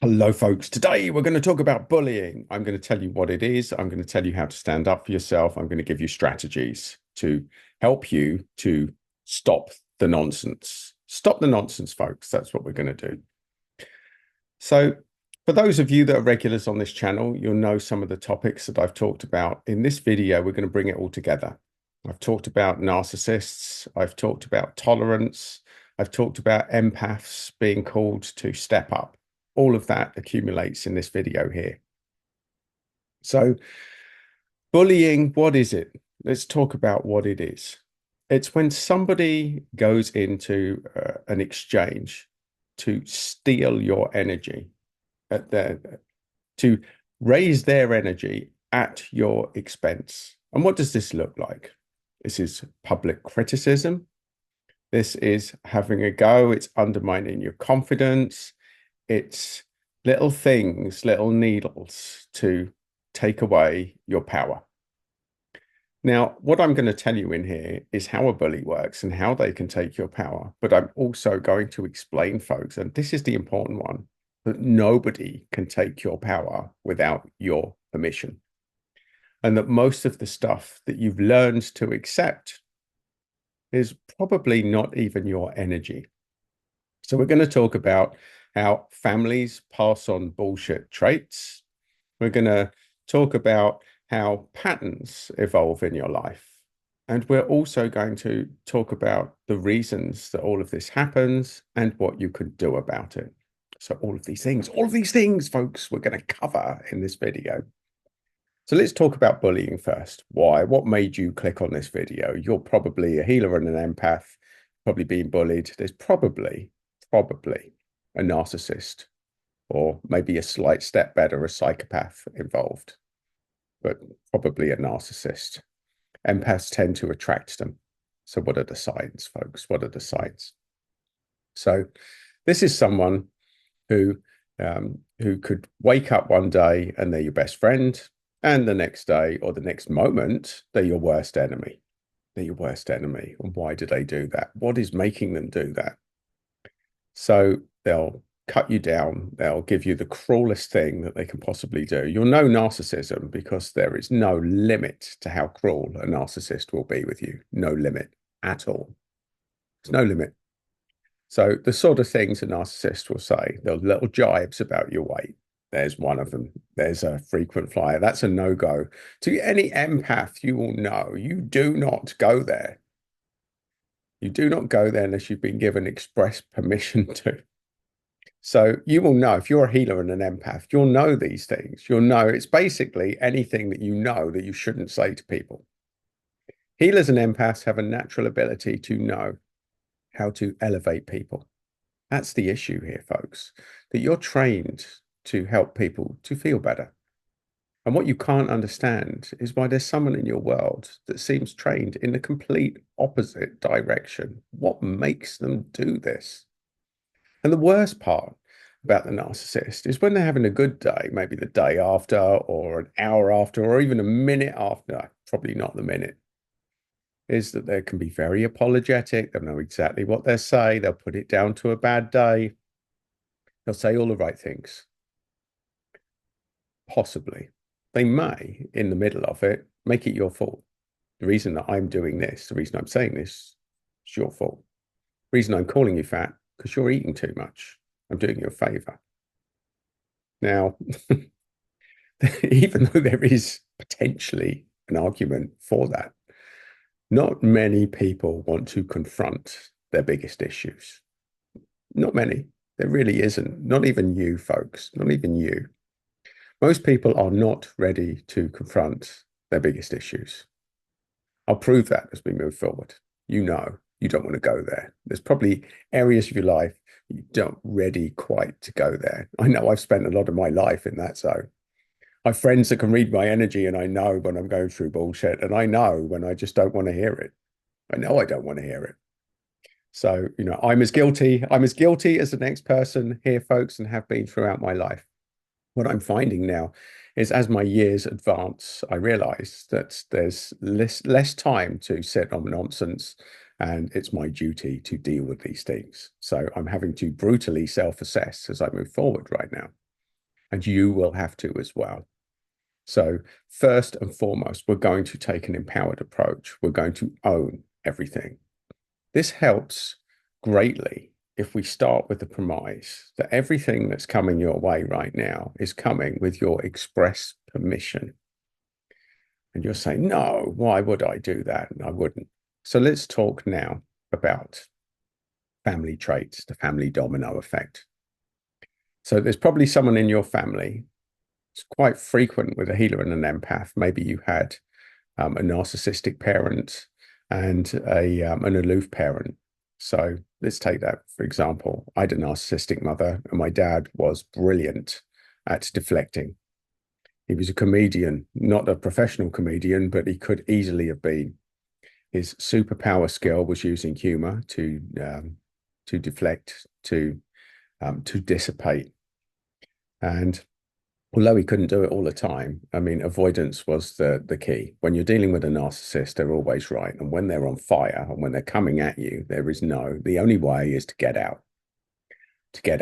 Hello, folks. Today we're going to talk about bullying. I'm going to tell you what it is. I'm going to tell you how to stand up for yourself. I'm going to give you strategies to help you to stop the nonsense. Stop the nonsense, folks. That's what we're going to do. So, for those of you that are regulars on this channel, you'll know some of the topics that I've talked about. In this video, we're going to bring it all together. I've talked about narcissists. I've talked about tolerance. I've talked about empaths being called to step up. All of that accumulates in this video here. So bullying, what is it? Let's talk about what it is. It's when somebody goes into an exchange to steal your energy at to raise their energy at your expense. And what does this look like? This is public criticism. This is having a go. It's undermining your confidence. It's little things, little needles to take away your power. Now, what I'm going to tell you in here is how a bully works and how they can take your power. But I'm also going to explain, folks, and this is the important one, that nobody can take your power without your permission. And that most of the stuff that you've learned to accept is probably not even your energy. So we're going to talk about how families pass on bullshit traits. We're going to talk about how patterns evolve in your life. And we're also going to talk about the reasons that all of this happens and what you can do about it. So all of these things, folks, we're going to cover in this video. So let's talk about bullying first. Why? What made you click on this video? You're probably a healer and an empath, probably being bullied. There's probably a narcissist, or maybe a slight step better, a psychopath involved, but probably a narcissist. Empaths tend to attract them. So what are the signs, folks? What are the signs? So this is someone who could wake up one day and they're your best friend, and the next day or the next moment, they're your worst enemy. They're your worst enemy. And why do they do that? What is making them do that? So they'll cut you down. They'll give you the cruelest thing that they can possibly do. You'll know narcissism because there is no limit to how cruel a narcissist will be with you. No limit at all. There's no limit. So the sort of things a narcissist will say, the little jibes about your weight. There's one of them. There's a frequent flyer. That's a no-go. To any empath, you will know you do not go there. You do not go there unless you've been given express permission to. So you will know, if you're a healer and an empath, you'll know these things. You'll know it's basically anything that you know that you shouldn't say to people. Healers and empaths have a natural ability to know how to elevate people. That's the issue here, folks, that you're trained to help people to feel better. And what you can't understand is why there's someone in your world that seems trained in the complete opposite direction. What makes them do this? And the worst part about the narcissist is when they're having a good day, maybe the day after, or an hour after, or even a minute after, probably not the minute, is that they can be very apologetic. They'll know exactly what they'll say. They'll put it down to a bad day. They'll say all the right things. Possibly. They may, in the middle of it, make it your fault. The reason that I'm doing this, the reason I'm saying this, is your fault. The reason I'm calling you fat, because you're eating too much. I'm doing you a favor. Now, even though there is potentially an argument for that, not many people want to confront their biggest issues. Not many. There really isn't. Not even you, folks. Not even you. Most people are not ready to confront their biggest issues. I'll prove that as we move forward. You know, you don't want to go there. There's probably areas of your life you don't ready quite to go there. I know I've spent a lot of my life in that zone. I have friends that can read my energy, and I know when I'm going through bullshit, and I know when I just don't want to hear it. I know I don't want to hear it. So, you know, I'm as guilty as the next person here, folks, and have been throughout my life. What I'm finding now is as my years advance, I realize that there's less time to sit on nonsense, and it's my duty to deal with these things. So I'm having to brutally self-assess as I move forward right now. and you will have to as well. So first and foremost, we're going to take an empowered approach. We're going to own everything. This helps greatly if we start with the premise that everything that's coming your way right now is coming with your express permission. And you're saying, no, why would I do that? And I wouldn't. So let's talk now about family traits, the family domino effect. So there's probably someone in your family. It's quite frequent with a healer and an empath. Maybe you had a narcissistic parent and an aloof parent. So let's take that for example. I had a narcissistic mother, and my dad was brilliant at deflecting. He was a comedian, not a professional comedian, but he could easily have been. His superpower skill was using humor to deflect, to dissipate. And although he couldn't do it all the time, I mean, avoidance was the key. When you're dealing with a narcissist, they're always right. And when they're on fire and when they're coming at you, the only way is to get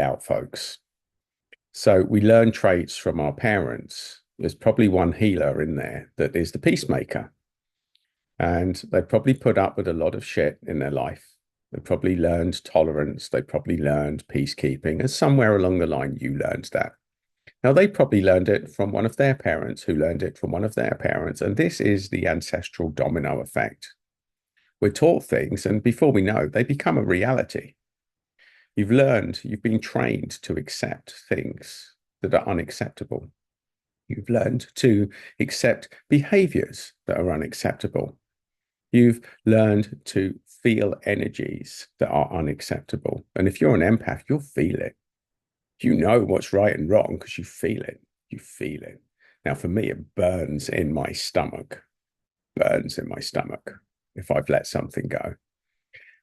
out, folks. So we learn traits from our parents. There's probably one healer in there that is the peacemaker. And they probably put up with a lot of shit in their life. They probably learned tolerance. They probably learned peacekeeping. And somewhere along the line, you learned that. Now, they probably learned it from one of their parents who learned it from one of their parents. And this is the ancestral domino effect. We're taught things, and before we know, they become a reality. You've been trained to accept things that are unacceptable. You've learned to accept behaviors that are unacceptable. You've learned to feel energies that are unacceptable. And if you're an empath, you'll feel it. You know what's right and wrong because you feel it. You feel it. Now, for me, it burns in my stomach. Burns in my stomach if I've let something go.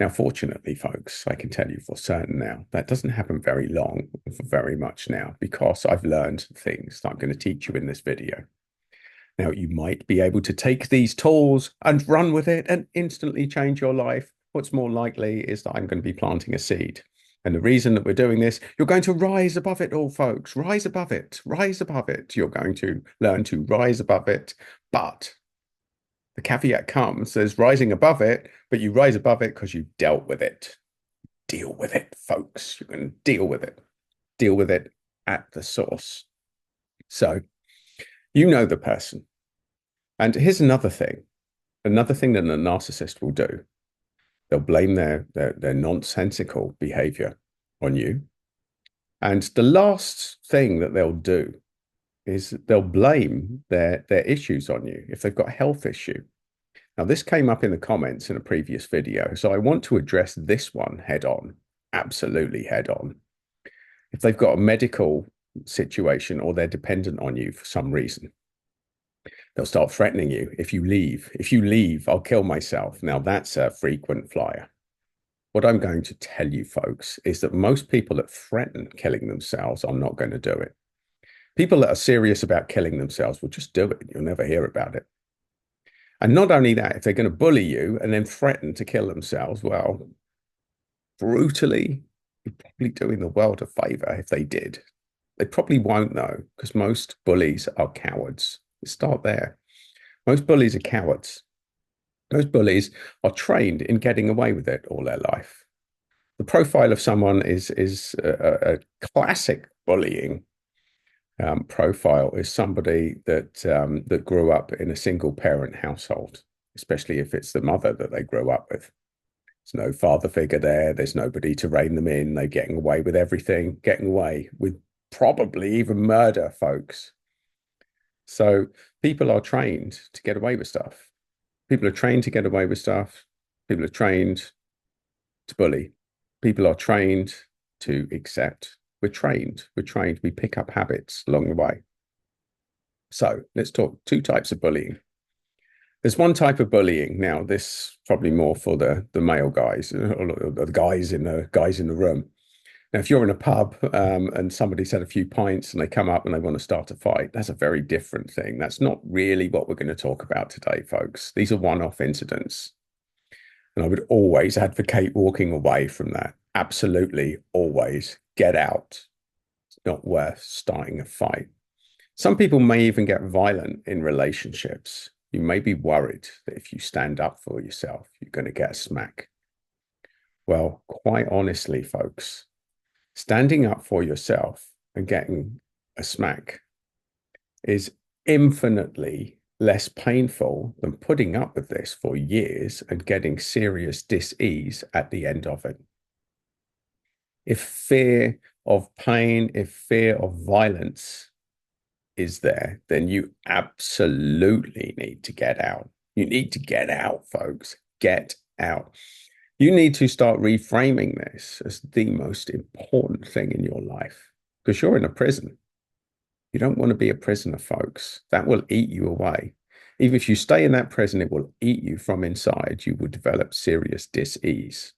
Now, fortunately, folks, I can tell you for certain now, that doesn't happen very long, for very much now, because I've learned things that I'm going to teach you in this video. Now, you might be able to take these tools and run with it and instantly change your life. What's more likely is that I'm going to be planting a seed. And the reason that we're doing this, you're going to rise above it all, folks. Rise above it. Rise above it. You're going to learn to rise above it. But the caveat comes, there's rising above it, but you rise above it because you dealt with it. Deal with it, folks. You're going to deal with it. Deal with it at the source. So you know the person. And here's another thing that a narcissist will do. They'll blame their nonsensical behavior on you. And the last thing that they'll do is they'll blame their issues on you if they've got a health issue. Now, this came up in the comments in a previous video, so I want to address this one head on, absolutely head on. If they've got a medical situation or they're dependent on you for some reason, they'll start threatening you. If you leave, I'll kill myself. Now, that's a frequent flyer. What I'm going to tell you, folks, is that most people that threaten killing themselves are not going to do it. People that are serious about killing themselves will just do it. You'll never hear about it. And not only that, if they're going to bully you and then threaten to kill themselves, well, brutally, you're probably doing the world a favor if they did. They probably won't, though, because most bullies are cowards. Let's start there. Most bullies are cowards. Most bullies are trained in getting away with it all their life. The profile of someone is a classic bullying profile is somebody that grew up in a single parent household, especially if it's the mother that they grew up with. There's no father figure there. There's nobody to rein them in. They're getting away with everything, getting away with probably even murder, folks. So people are trained to get away with stuff. People are trained to get away with stuff. People are trained to bully. People are trained to accept. We're trained. We pick up habits along the way. So let's talk two types of bullying. There's one type of bullying. Now, this probably more for the male guys, or the guys in the room. Now, if you're in a pub and somebody's had a few pints and they come up and they want to start a fight, that's a very different thing. That's not really what we're going to talk about today, folks. These are one-off incidents. And I would always advocate walking away from that. Absolutely, always get out. not worth starting a fight. Some people may even get violent in relationships. You may be worried that if you stand up for yourself, you're going to get a smack. Well, quite honestly, folks, standing up for yourself and getting a smack is infinitely less painful than putting up with this for years and getting serious dis-ease at the end of it. If fear of pain, if fear of violence is there, then you absolutely need to get out. You need to get out, folks. Get out. You need to start reframing this as the most important thing in your life because you're in a prison. You don't want to be a prisoner, folks. That will eat you away. Even if you stay in that prison, it will eat you from inside. You will develop serious dis-ease.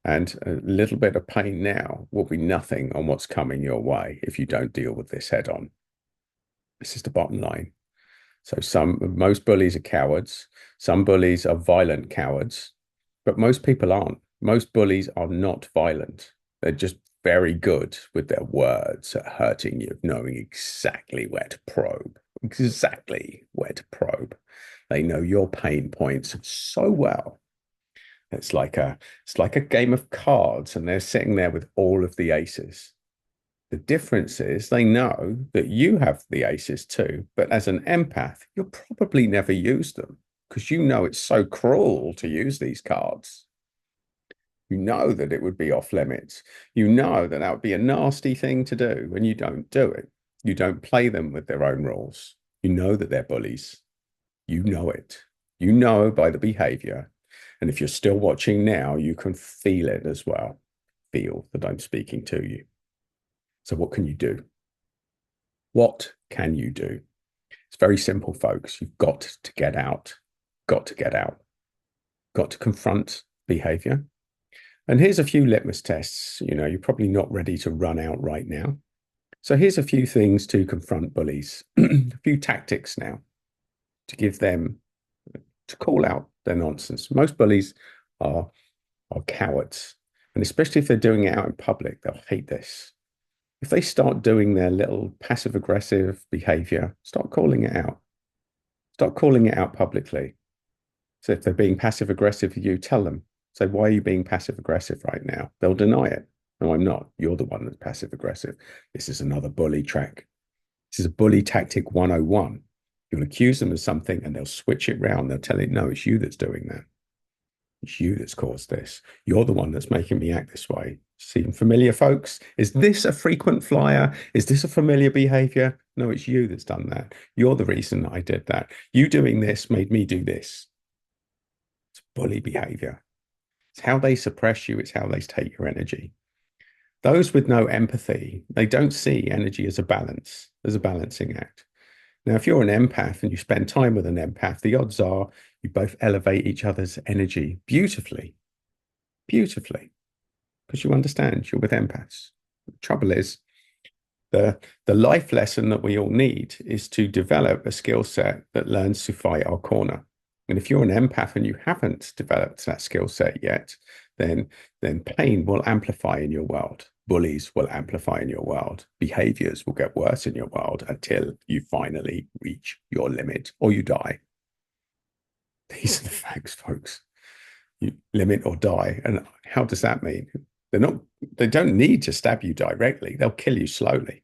And a little bit of pain now will be nothing on what's coming your way if you don't deal with this head on. This is the bottom line. So most bullies are cowards. Some bullies are violent cowards, but most people aren't. Most bullies are not violent. They're just very good with their words at hurting you, knowing exactly where to probe, exactly where to probe. They know your pain points so well. It's like a game of cards, and they're sitting there with all of the aces. The difference is they know that you have the aces too, but as an empath, you'll probably never use them because you know it's so cruel to use these cards. You know that it would be off limits. You know that that would be a nasty thing to do, and you don't do it. You don't play them with their own rules. You know that they're bullies. You know it. You know by the behavior. And if you're still watching now, you can feel it as well. Feel that I'm speaking to you. So what can you do? What can you do? It's very simple, folks. You've got to get out. Got to get out. Got to confront behavior. And here's a few litmus tests. You know, you're probably not ready to run out right now. So here's a few things to confront bullies, a few tactics now to give them, to call out their nonsense. Most bullies are cowards. And especially if they're doing it out in public, they'll hate this. If they start doing their little passive aggressive behavior, start calling it out. Start calling it out publicly. So if they're being passive aggressive with you, tell them. Say, why are you being passive aggressive right now? They'll deny it. No, I'm not. You're the one that's passive aggressive. This is another bully track. This is a bully tactic 101. You'll accuse them of something and they'll switch it round. They'll tell it, no, it's you that's doing that. It's you that's caused this. You're the one that's making me act this way. Seem familiar, folks? Is this a frequent flyer? Is this a familiar behavior? No, it's you that's done that. You're the reason that I did that. You doing this made me do this. It's bully behavior. It's how they suppress you. It's how they take your energy. Those with no empathy, they don't see energy as a balance, as a balancing act. Now, if you're an empath and you spend time with an empath, the odds are you both elevate each other's energy beautifully, beautifully, because you understand you're with empaths. The trouble is, the life lesson that we all need is to develop a skill set that learns to fight our corner. And if you're an empath and you haven't developed that skill set yet, then pain will amplify in your world. Bullies will amplify in your world. Behaviors will get worse in your world until you finally reach your limit or you die. These are the facts, folks. You limit or die. And how does that mean? They don't need to stab you directly. They'll kill you slowly.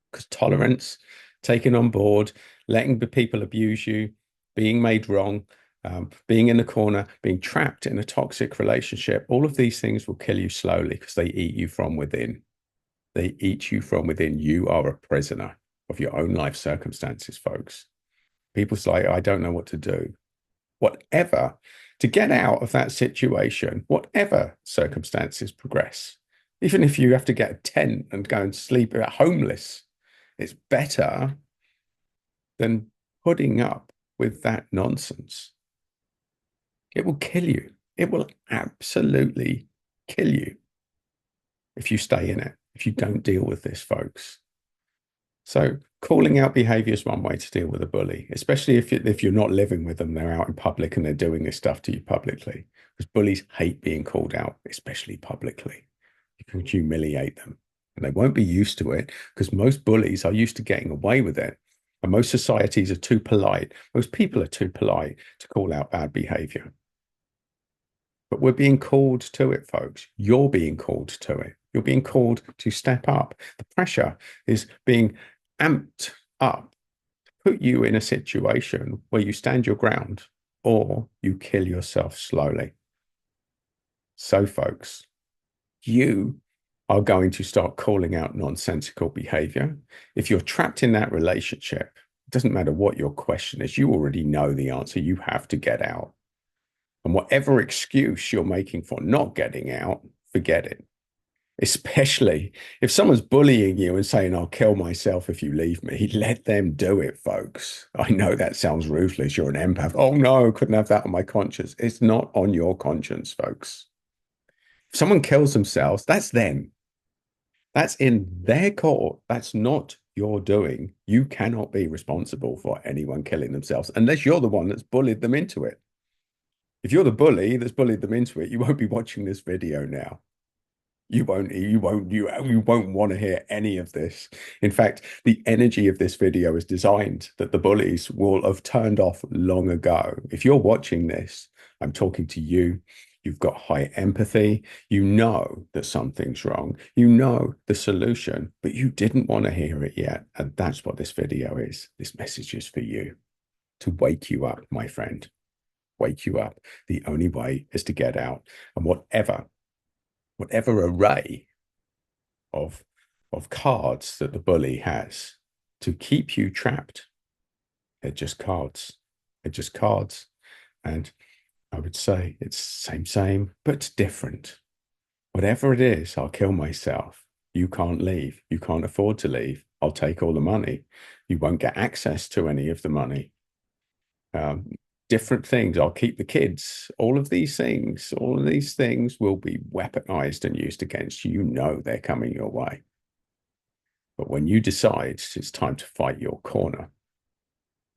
Because tolerance, taking on board, letting the people abuse you, being made wrong, being in the corner, being trapped in a toxic relationship, all of these things will kill you slowly because they eat you from within. They eat you from within. You are a prisoner of your own life circumstances, folks. People say, I don't know what to do. Whatever, to get out of that situation, whatever circumstances progress, even if you have to get a tent and go and sleep homeless, it's better than putting up with that nonsense. It will kill you. It will absolutely kill you if you stay in it, if you don't deal with this, folks. So calling out behavior is one way to deal with a bully, especially if you're not living with them, they're out in public and they're doing this stuff to you publicly. Because bullies hate being called out, especially publicly. You can humiliate them. And they won't be used to it because most bullies are used to getting away with it. And most societies are too polite. Most people are too polite to call out bad behavior. But we're being called to it, folks. You're being called to it. You're being called to step up. The pressure is being amped up to put you in a situation where you stand your ground or you kill yourself slowly. So, folks, you are going to start calling out nonsensical behavior. If you're trapped in that relationship, it doesn't matter what your question is, you already know the answer. You have to get out. And whatever excuse you're making for not getting out, forget it. Especially if someone's bullying you and saying, I'll kill myself if you leave me, let them do it, folks. I know that sounds ruthless. You're an empath. Oh no, couldn't have that on my conscience. It's not on your conscience, folks. If someone kills themselves, that's them. That's in their court. That's not your doing. You cannot be responsible for anyone killing themselves unless you're the one that's bullied them into it. If you're the bully that's bullied them into it, you won't be watching this video now. You won't want to hear any of this. In fact, the energy of this video is designed that the bullies will have turned off long ago. If you're watching this, I'm talking to you. You've got high empathy. You know that something's wrong. You know the solution, but you didn't want to hear it yet. And that's what this video is. This message is for you to wake you up, my friend. Wake you up. The only way is to get out. And whatever array of cards that the bully has to keep you trapped, they're just cards. They're just cards. And I would say it's same, but different. Whatever it is, I'll kill myself. You can't leave. You can't afford to leave. I'll take all the money. You won't get access to any of the money. Different things. I'll keep the kids. All of these things will be weaponized and used against you. You know they're coming your way. But when you decide it's time to fight your corner,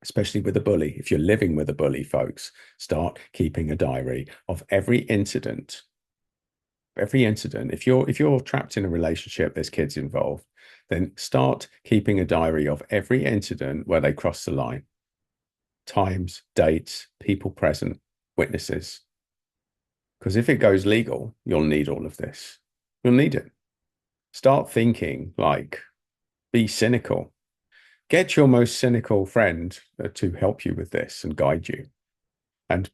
especially with a bully, if you're living with a bully, folks, start keeping a diary of every incident. Every incident. If you're trapped in a relationship, there's kids involved, then start keeping a diary of every incident where they cross the line. Times, dates, people present, witnesses. Because if it goes legal, you'll need all of this. You'll need it. Start thinking like, be cynical. Get your most cynical friend to help you with this and guide you. And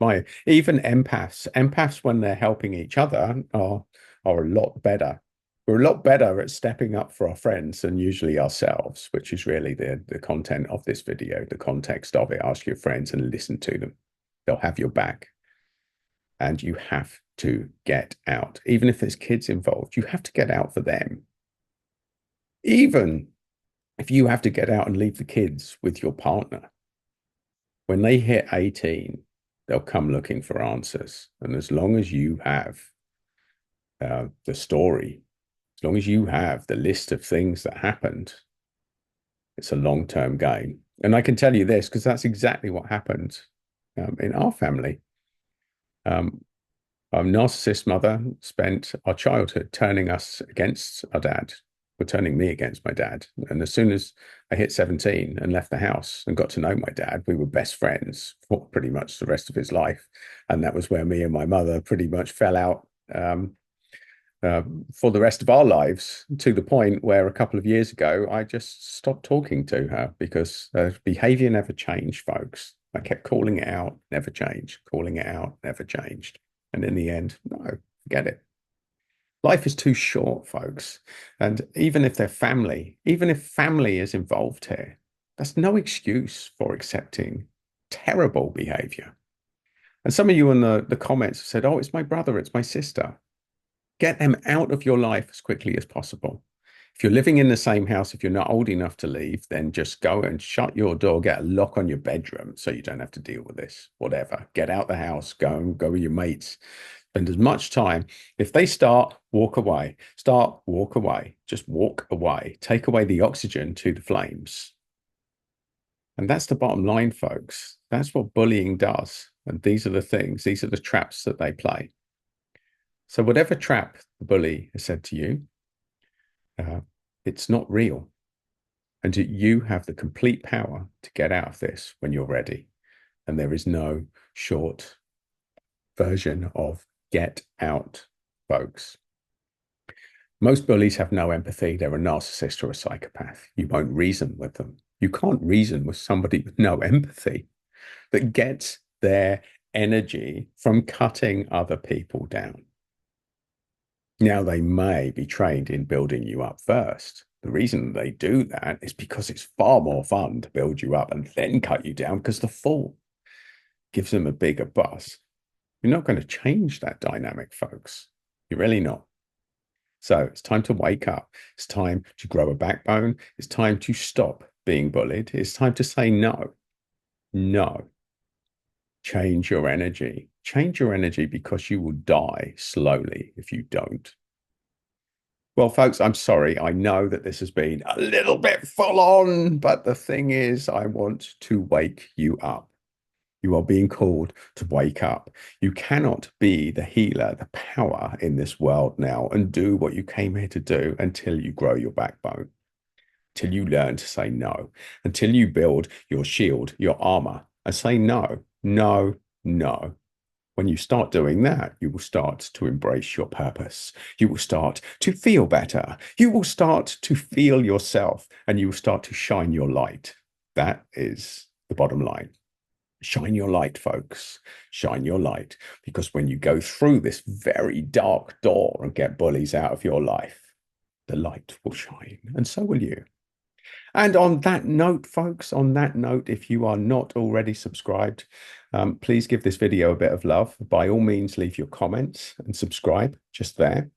even empaths when they're helping each other are a lot better. We're a lot better at stepping up for our friends than usually ourselves, which is really the content of this video, the context of it. Ask your friends and listen to them. They'll have your back. And you have to get out. Even if there's kids involved, you have to get out for them. Even if you have to get out and leave the kids with your partner, when they hit 18, they'll come looking for answers. And as long as you have the story, as long as you have the list of things that happened, it's a long-term game. And I can tell you this because that's exactly what happened in our family. Our narcissist mother spent our childhood turning us against our dad, or turning me against my dad. And as soon as I hit 17 and left the house and got to know my dad, we were best friends for pretty much the rest of his life. And that was where me and my mother pretty much fell out for the rest of our lives, to the point where a couple of years ago, I just stopped talking to her because behavior never changed, folks. I kept calling it out, never changed, calling it out, never changed. And in the end, no, forget it. Life is too short, folks. And even if they're family, even if family is involved here, that's no excuse for accepting terrible behavior. And some of you in the comments have said, oh, it's my brother, it's my sister. Get them out of your life as quickly as possible. If you're living in the same house, if you're not old enough to leave, then just go and shut your door, get a lock on your bedroom so you don't have to deal with this, whatever. Get out the house, go with your mates, spend as much time. If they start, walk away, walk away, just walk away, take away the oxygen to the flames. And that's the bottom line, folks. That's what bullying does. And these are the things, these are the traps that they play. So whatever trap the bully has said to you, It's not real. And you have the complete power to get out of this when you're ready. And there is no short version of get out, folks. Most bullies have no empathy. They're a narcissist or a psychopath. You won't reason with them. You can't reason with somebody with no empathy that gets their energy from cutting other people down. Now, they may be trained in building you up first. The reason they do that is because it's far more fun to build you up and then cut you down because the fall gives them a bigger buzz. You're not going to change that dynamic, folks. You're really not. So it's time to wake up. It's time to grow a backbone. It's time to stop being bullied. It's time to say no. No. Change your energy. Change your energy because you will die slowly if you don't. Well, folks, I'm sorry. I know that this has been a little bit full on, but the thing is, I want to wake you up. You are being called to wake up. You cannot be the healer, the power in this world now and do what you came here to do until you grow your backbone, until you learn to say no, until you build your shield, your armor, and say no, no, no. When you start doing that, you will start to embrace your purpose. You will start to feel better. You will start to feel yourself and you will start to shine your light. That is the bottom line. Shine your light, folks. Shine your light. Because when you go through this very dark door and get bullies out of your life, the light will shine, and so will you. And on that note, folks, on that note, if you are not already subscribed, please give this video a bit of love. By all means, leave your comments and subscribe just there.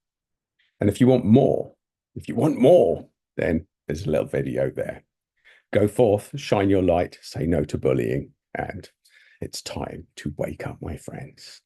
And if you want more, then there's a little video there. Go forth, shine your light, say no to bullying, and it's time to wake up, my friends.